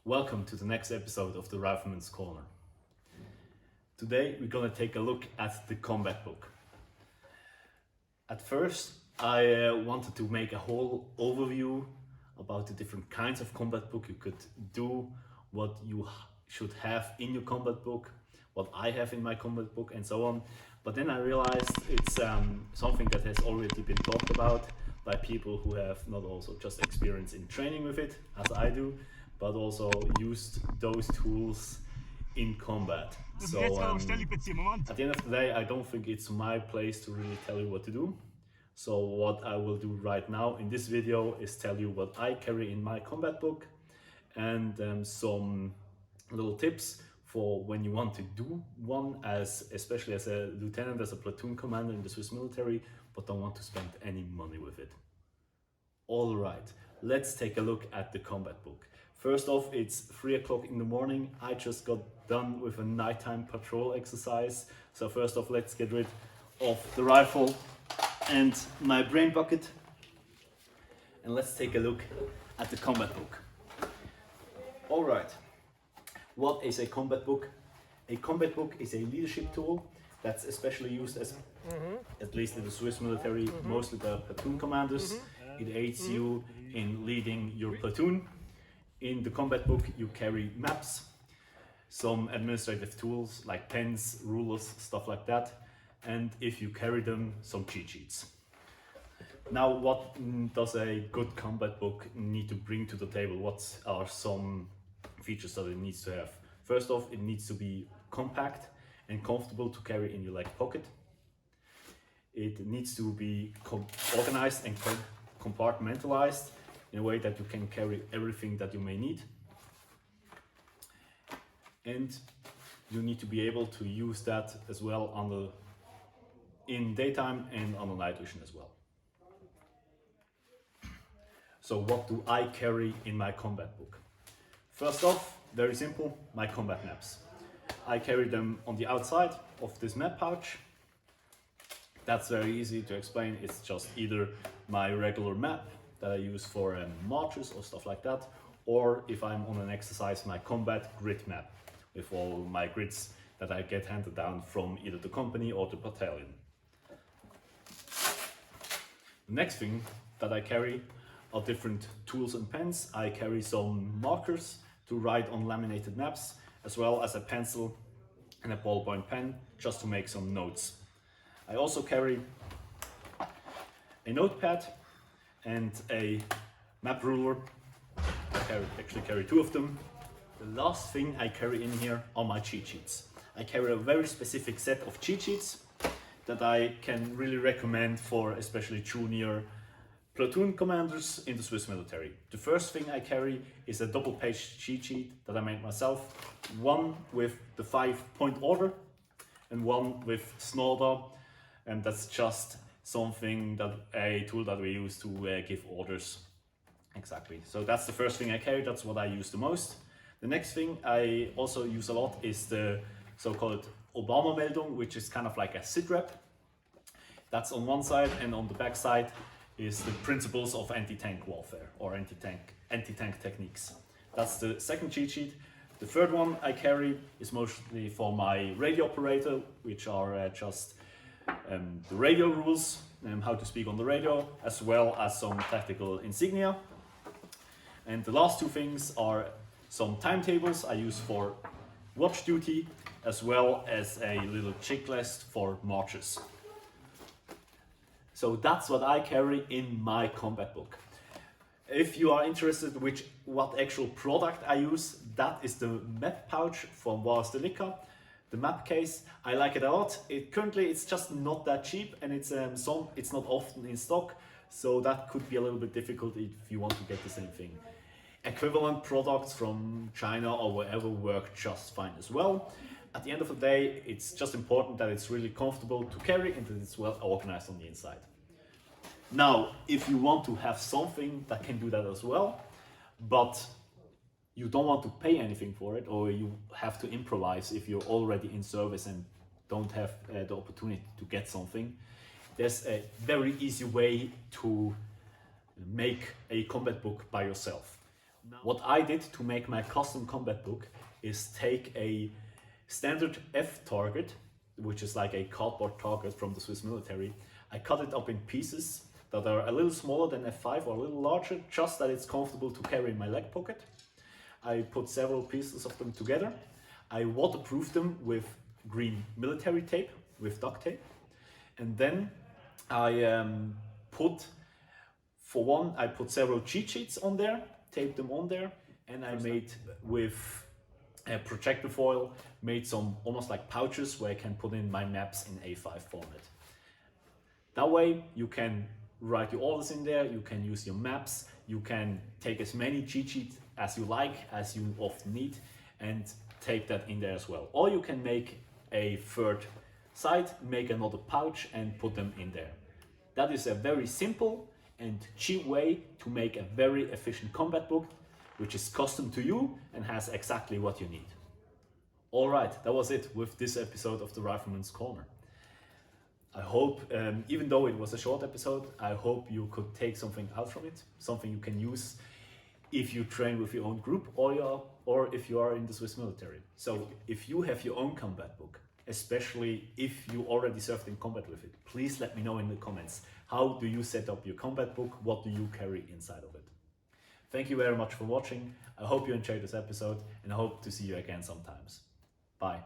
Welcome to the next episode of the Rifleman's Corner. Today we're gonna take a look at the combat book. At first I wanted to make a whole overview about the different kinds of combat book you could do, what you should have in your combat book, what I have in my combat book and so on. But then I realized it's something that has already been talked about by people who have not also just experience in training with it, as I do, but also used those tools in combat. So at the end of the day, I don't think it's my place to really tell you what to do. So what I will do right now in this video is tell you what I carry in my combat book and some little tips for when you want to do one, especially as a lieutenant, as a platoon commander in the Swiss military, but don't want to spend any money with it. All right, let's take a look at the combat book. First off, it's 3 o'clock in the morning. I just got done with a nighttime patrol exercise. So first off, let's get rid of the rifle and my brain bucket. And let's take a look at the combat book. All right, what is a combat book? A combat book is a leadership tool that's especially used at least in the Swiss military, mostly by platoon commanders. It aids you in leading your platoon. In the combat book, you carry maps, some administrative tools like pens, rulers, stuff like that, and if you carry them, some cheat sheets. Now, what does a good combat book need to bring to the table? What are some features that it needs to have? First off, it needs to be compact and comfortable to carry in your leg pocket. It needs to be organized and compartmentalized in a way that you can carry everything that you may need. And you need to be able to use that as well in daytime and on the night vision as well. So what do I carry in my combat book? First off, very simple, my combat maps. I carry them on the outside of this map pouch. That's very easy to explain. It's just either my regular map that I use for marches or stuff like that, or if I'm on an exercise, my combat grid map with all my grids that I get handed down from either the company or the battalion. The next thing that I carry are different tools and pens. I carry some markers to write on laminated maps, as well as a pencil and a ballpoint pen just to make some notes. I also carry a notepad and a map ruler. I actually carry 2 of them. The last thing I carry in here are my cheat sheets. I carry a very specific set of cheat sheets that I can really recommend for especially junior platoon commanders in the Swiss military. The first thing I carry is a double-page cheat sheet that I made myself. One with the 5-point order and one with Snorder, and that's just something a tool that we use to give orders. Exactly. So that's the first thing I carry. That's what I use the most. The next thing I also use a lot is the so-called Obama Meldung, which is kind of like a sitrep. That's on one side, and on the back side is the principles of anti-tank warfare or anti-tank techniques. That's the second cheat sheet. The third one I carry is mostly for my radio operator, which are just the radio rules, how to speak on the radio, as well as some tactical insignia. And the last 2 things are some timetables I use for watch duty, as well as a little checklist for marches. So that's what I carry in my combat book. If you are interested what actual product I use, that is the map pouch from Delica. The map case, I like it a lot. Currently it's just not that cheap, and it's not often in stock, so that could be a little bit difficult if you want to get the same thing. Equivalent products from China or wherever work just fine as well. At the end of the day, it's just important that it's really comfortable to carry and that it's well organized on the inside. Now, if you want to have something that can do that as well, but you don't want to pay anything for it, or you have to improvise if you're already in service and don't have the opportunity to get something, there's a very easy way to make a combat book by yourself. What I did to make my custom combat book is take a standard F target, which is like a cardboard target from the Swiss military. I cut it up in pieces that are a little smaller than F5 or a little larger, just that it's comfortable to carry in my leg pocket. I put several pieces of them together. I waterproofed them with green military tape, with duct tape. And then I put several cheat sheets on there, taped them on there, and I made with projector foil, made some almost like pouches where I can put in my maps in A5 format. That way you can write your orders in there, you can use your maps, you can take as many cheat sheets as you like, as you often need, and take that in there as well. Or you can make a third side, make another pouch and put them in there. That is a very simple and cheap way to make a very efficient combat book, which is custom to you and has exactly what you need. All right, that was it with this episode of the Rifleman's Corner. I hope, even though it was a short episode, I hope you could take something out from it, something you can use if you train with your own group or if you are in the Swiss military. So if you have your own combat book, especially if you already served in combat with it, please let me know in the comments. How do you set up your combat book? What do you carry inside of it? Thank you very much for watching. I hope you enjoyed this episode and I hope to see you again sometimes. Bye.